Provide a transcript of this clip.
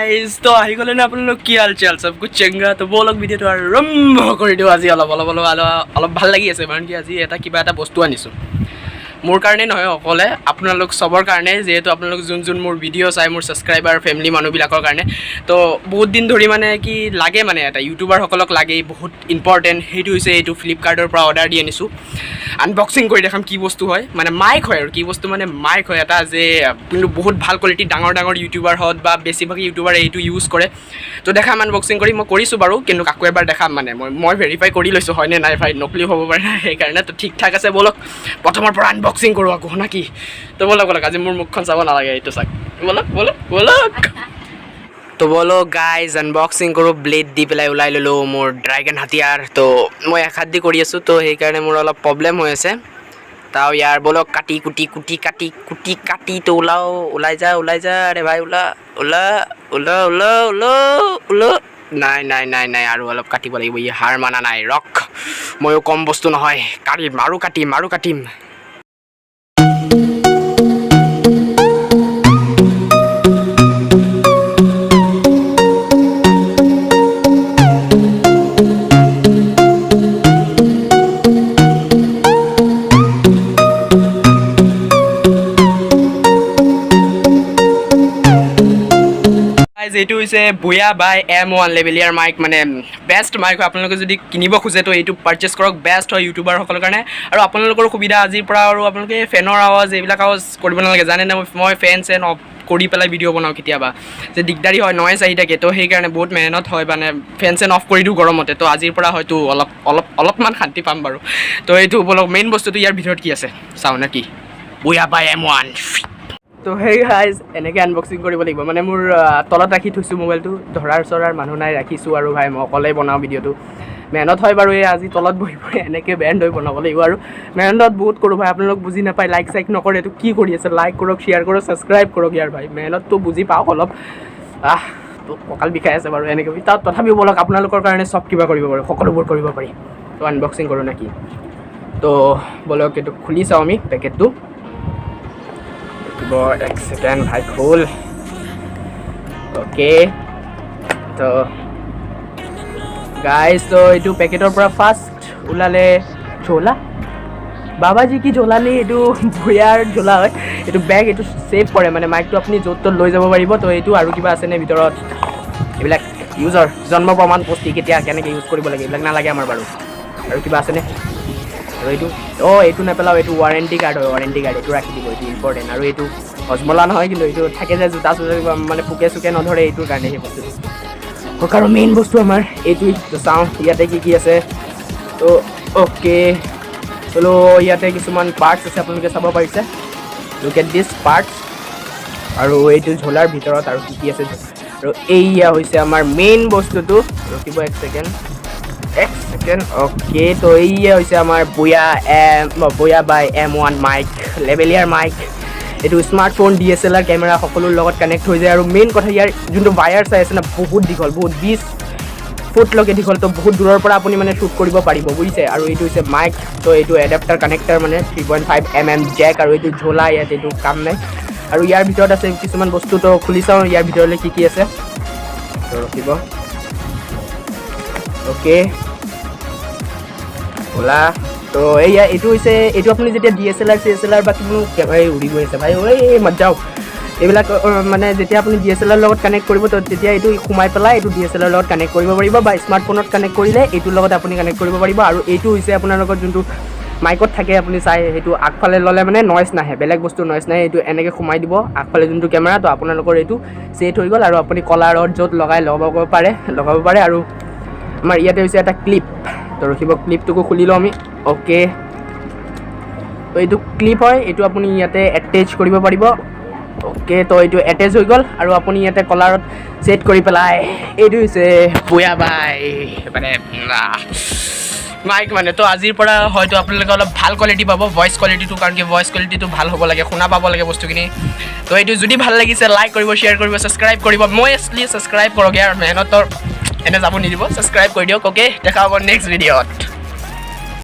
Guys तो आহি গলে না আপোনালোক কি হাল চাল সব কুছ চেঙ্গা তো বলক ভিডিওটো আৰম্ভ কৰি দিও আজি অলপ ভাল লাগি আছে কাৰণ কি আজি এটা কিবা এটা বস্তু আনিছো মোৰ কাৰণে নহয় অকলে আপোনালোক সবৰ কাৰণে যেহেতু আপোনালোক যোন মোৰ ভিডিও চাই মোৰ সাবস্ক্ৰাইবাৰ ফ্যামিলি মানুহবিলাকৰ কাৰণে তো বহুত দিন ধৰি মানে কি লাগে মানে এটা ইউটিউবাৰ সকলক লাগে বহুত ইম্পৰ্টেন্ট হেতু হৈছে এটো ফ্লিপকাৰ্টৰ পৰা অৰ্ডাৰ দি আনিছো আনবক্সিং কৰি দেখাম কি বস্তু হয় মানে মাইক হয় আৰু কি বস্তু মানে মাইক হয় এটা যে কিন্তু বহুত ভাল কোৱালিটি ডাঙৰ ইউটিউবাৰ হত বা বেছিভাগ ইউটিউবাৰ এইটো ইউজ কৰে তো দেখাম আনবক্সিং কৰি মই কৰিছো বাৰু কিন্তু কাকো এবাৰ দেখাম মানে মই ভেৰিফাই কৰি লৈছো হয় নে নাই ভাই নকলি হ'ব পাৰে এই কাৰণে তো ঠিক ঠাক আছে বলক প্ৰথমৰ পৰা আনবক্সিং কৰো আকৌ নাকি তো বলক আজি মোৰ মুখখন চাব নালাগে এইটো চাক বলক तो बोलो गाइज अनबॉक्सिंग करो ब्लेड दी पे ओलाई लो मोर ड्रैगन हथियार तो मैं एक हाथ दी कर तो সেইকাৰণে मोर अलग प्रॉब्लम হৈ আছে ताओ यार बोलो काटी तो ओलाई जा अरे भाई ओला নাই আৰু অলপ কাটিব লাগিব ই হাৰ মানা নাই ৰক ময়ো কম বস্তু নহয় কাটিম এইটো হৈছে Boya BY-M1 লেভেলিয়াৰ মাইক মানে বেষ্ট মাইক আপোনালোকে যদি কিনিব খুজে তো এইটো পাৰচেজ কৰক বেষ্ট হয় ইউটিউবাৰ সকলৰ কাৰণে আৰু আপোনালোকৰ সুবিধা আজিৰ পৰা আৰু আপোনালোকে ফেনৰ আৱাজ এইবিলাক আৱাজ কৰিব নালাগে জানে না মই ফেন অফ কৰি পেলাই ভিডিও বনাও কেতিয়াবা যে দিগদাৰি হয় নয়েজ আহি থাকে তো সেইকাৰণে বহুত মেহনত হয় মানে ফেন অফ কৰি দিও গৰমতে তো আজিৰ পৰা হয়তো অলপমান শান্তি পাম বাৰু তো এইটো বলক মেইন বস্তুটো ইয়াৰ ভিতৰত কি আছে চাও না কি Boya BY-M1 তো হেই গাইজ এনেকৈ আনবক্সিং কৰিব লাগিব মানে মোৰ তলত ৰাখি থৈছোঁ মোবাইলটো ধৰাৰ মানুহ নাই ৰাখিছোঁ আৰু ভাই মই অকলেই বনাওঁ ভিডিঅ'টো মেহনত হয় বাৰু এই আজি তলত বহি এনেকৈ বেণ্ড হৈ বনাব লাগিব আৰু মেহনত বহুত কৰোঁ ভাই আপোনালোক বুজি নাপায় লাইক নকৰে এইটো কি কৰি আছে লাইক কৰক শ্বেয়াৰ কৰক ছাবস্ক্ৰাইব কৰক ইয়াৰ ভাই মেহনতটো বুজি পাওক অলপ তো কঁকাল বিষাই আছে বাৰু এনেকৈ তথাপিও বলক আপোনালোকৰ কাৰণে চব কিবা কৰিব পাৰোঁ সকলোবোৰ কৰিব পাৰি তো আনবক্সিং কৰোঁ নেকি তো বলক এইটো খুলি চাওঁ আমি পেকেটটো एक सेकेंड भाई खोल ओके तो गाइस तो ये पैकेटर पूरा फास्ट ओलाले झोला बाबाजी की झोला नहीं ये भूयार झोला है ये बैग ये सेफ करे माने माइक तो अपनी जो तो লৈ যাব পাৰিব তো এইটো আৰু কিবা আছে নে ভিতৰত এইবিলাক ইউজাৰ জন্ম প্ৰমাণ পুষ্টি কেতিয়া কেনেকৈ ইউজ কৰিব লাগে এইবিলাক নালাগে আমাৰ বাৰু আৰু কিবা আছে নে আৰু এইটো নেপেলাও এইটো ৱাৰেণ্টি কাৰ্ড হয় ৱাৰেণ্টি কাৰ্ড এইটো ৰাখি দিব এইটো ইম্পৰ্টেণ্ট আৰু এইটো হজমলা নহয় কিন্তু এইটো থাকে যে জোতা মানে পোকে চুকে নধৰে এইটোৰ কাৰণে সেই বস্তুটো আৰু মেইন বস্তু আমাৰ এইটোৱে চাওঁ ইয়াতে কি আছে তো অ'কে চলো ইয়াতে কিছুমান পাৰ্টছ আছে আপোনালোকে চাব পাৰিছে লুক এট দিছ পাৰ্টছ আৰু এইটো ঝোলাৰ ভিতৰত আৰু কি আছে আৰু এইয়া হৈছে আমাৰ মেইন বস্তুটো ৰখিব এক ছেকেণ্ড ओके तो ये Boya BY-M1 माइक लेभेलियार माइक ये स्मार्टफोन DSLR कैमेरा सकलोर लगत कानेक्ट हो जाए और मेन कथा यार जो वायर चाइ आछे ना बहुत दीघल बहुत 20 फुट लगे दीघल तो बहुत दूर पर आपुनी माने शूट करिब पारिब बुझिसे और ये माइक तो ये एडाप्टर कानेक्टर माने 3.5 mm जैक और ये झोला यात ये काम नाइ और यार भितरत आछे किछुमान बस्तु तो खुली चाও यार भितरले की आछे तो रखिब ओके ओला तो এইটো আপুনি যেতিয়া DSLR বা কিনো উৰি গৈ আছে ভাই ঐ মত যাও এইবিলাক মানে যেতিয়া আপুনি DSLR লগত কানেক্ট কৰিব তো তেতিয়া এইটো সোমাই পেলাই এইটো DSLR লগত কানেক্ট কৰিব পাৰিব বা স্মাৰ্টফোনত কানেক্ট কৰিলে এইটোৰ লগত আপুনি কানেক্ট কৰিব পাৰিব আৰু এইটো হৈছে আপোনাৰ লগত যোনটো মাইকত থাকে আপুনি চাই সেইটো আগফালে ললে মানে নয়েজ নাহে বেলেগ বস্তু নয়েজ নাহে এইটো এনেকৈ সোমাই দিব আগফালে যোনটো কেমেৰা তো আপোনালোকৰ এইটো সেট হৈ গ'ল আৰু আপুনি কলাৰত য'ত লগাব পাৰে আৰু আমাৰ ইয়াতে হৈছে এটা ক্লিপ তো ৰখিব ক্লিপটোকো খুলি লওঁ আমি ओके तो ये क्लिप है ये अपनी इते एटेच कर ओके तो ये एटेच हो गल और अपनी इते कलारत सेट कर पेलाय Boya BY माने माइक माने तो आजिर परा हयतो आपनालोके अलप भाल क्वालिटी पाबो वॉइस क्वालिटी तो कारण कि वॉइस क्वालिटी तो भाल होबो लागे शुना पाबो लागे बस्तुखिनि तो ये जदि भाल लागिसे लाइक करिबो शेयर करिबो सब्सक्राइब करिबो मोस्टली सब्सक्राइब करक यार मेहनतर एने जाबो निदिबो सब्सक्राइब कर दियक ओके देखा होबो नेक्स्ट भिडिओत।